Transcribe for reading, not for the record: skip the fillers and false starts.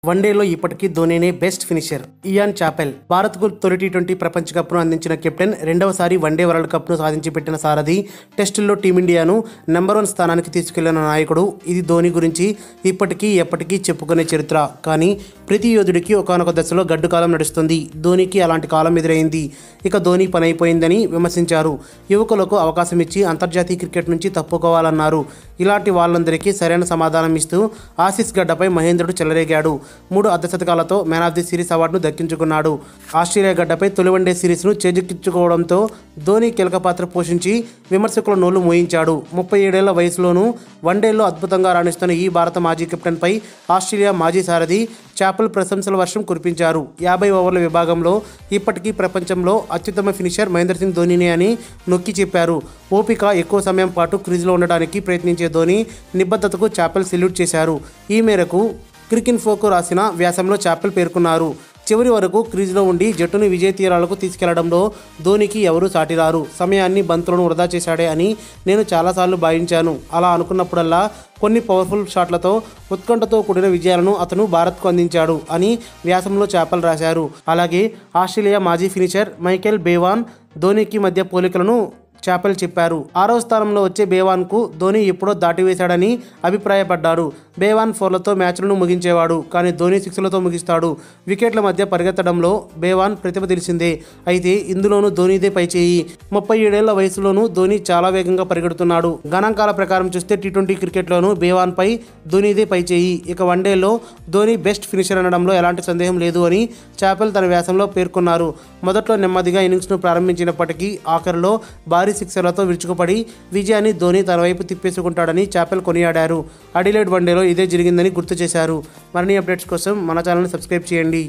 వన్డేలో ఇప్పటికీ ధోనీనే best finisher. Ian Chappell భారత్కు తొలి టీ20 ప్రపంచ కప్ను అందించిన కెప్టెన్, రెండవసారి వన్డే వరల్డ్ కప్ను సాధించి పెట్టిన సారథి, టెస్టుల్లో టీమిండియాను నెంబర్ 1 స్థానానికి తీసుకెళ్లిన నాయకుడు. ఇది ధోనీ గురించి ఇప్పటికీ ఎప్పటికీ చెప్పుకునే చరిత్ర. కానీ ప్రతి యోధుడికి ఒకానొక దశలో గడ్డు కాలం నడుస్తుంది. ధోనీకి అలాంటి కాలం ఎదురైంది. ఇక ధోనీ పని అయిపోయిందని విమర్శించారు. యువకులకు అవకాశం ఇచ్చి అంతర్జాతీయ క్రికెట్ నుంచి తప్పుకోవాలన్నారు. ఇలాంటి వాళ్ళందరికీ సరైన సమాధానం ఇస్తూ ఆసీస్ గడ్డపై మహేంద్రుడు చెలరేగాడు. 3 అర్ధశతకాలతో మ్యాన్ ఆఫ్ ది సిరీస్ అవార్డును దక్కించుకున్నాడు. ఆస్ట్రేలియా గడ్డపై తొలి వన్డే సిరీస్ను చేజిక్కించుకోవడంతో ధోనీ కీలక పాత్ర పోషించి విమర్శకుల నోళ్లు మోయించాడు. 37 ఏళ్ల వయసులోనూ వన్డేల్లో అద్భుతంగా రాణిస్తున్న ఈ భారత మాజీ కెప్టెన్పై ఆస్ట్రేలియా మాజీ సారథి చాపెల్ ప్రశంసల వర్షం కురిపించారు. 50 ఓవర్ల విభాగంలో ఇప్పటికీ ప్రపంచంలో అత్యుత్తమ ఫినిషర్ మహేంద్ర సింగ్ ధోనీనే అని నొక్కి చెప్పారు. ఓపిక, ఎక్కువ సమయం పాటు క్రీజులో ఉండడానికి ప్రయత్నించే ధోనీ నిబద్ధతకు చాపెల్ సెల్యూట్ చేశారు. ఈ మేరకు క్రికిన్ఫోకు రాసిన వ్యాసంలో చాపెల్ పేర్కొన్నారు. చివరి వరకు క్రీజులో ఉండి జట్టును విజయ తీరాలకు తీసుకెళ్లడంలో ధోనీకి ఎవరూ సాటిరారు. సమయాన్ని, బంతులను వృధా చేశాడే అని నేను చాలాసార్లు భావించాను. అలా అనుకున్నప్పుడల్లా కొన్ని పవర్ఫుల్ షాట్లతో ఉత్కంఠతో కూడిన విజయాలను అతను భారత్కు అందించాడు అని వ్యాసంలో చాపెల్ రాశారు. అలాగే ఆస్ట్రేలియా మాజీ ఫినిషర్ మైకేల్ బేవాన్, ధోనీకి మధ్య పోలికలను చాపెల్ చెప్పారు. 6వ స్థానంలో వచ్చే బేవాన్కు ధోనీ ఎప్పుడో దాటివేశాడని అభిప్రాయపడ్డారు. బేవాన్ 4లతో మ్యాచ్లను ముగించేవాడు, కానీ ధోనీ 6లతో ముగిస్తాడు. వికెట్ల మధ్య పరిగెత్తడంలో బేవాన్ ప్రతిభ తెలిసిందే. అయితే ఇందులోనూ ధోనీదే పైచేయి. 37 ఏళ్ల వయసులోనూ ధోనీ చాలా వేగంగా పరిగెడుతున్నాడు. గణాంకాల ప్రకారం చూస్తే టీ20 క్రికెట్లోనూ బేవాన్పై ధోనీదే పైచేయి. ఇక వన్డేలో ధోనీ బెస్ట్ ఫినిషర్ అనడంలో ఎలాంటి సందేహం లేదు అని చాపెల్ తన వ్యాసంలో పేర్కొన్నారు. మొదట్లో నెమ్మదిగా ఇన్నింగ్స్ను ప్రారంభించినప్పటికీ ఆఖరిలో భారీ సిక్సర్లతో విరుచుకుపడి విజయాన్ని ధోనీ తన వైపు తిప్పేసుకుంటాడని చాపెల్ కొనియాడారు. అడిలైడ్ వన్డేలో ఇదే జరిగిందని గుర్తు చేశారు. మరిన్ని అప్డేట్స్ కోసం మన ఛానల్ని సబ్స్క్రైబ్ చేయండి.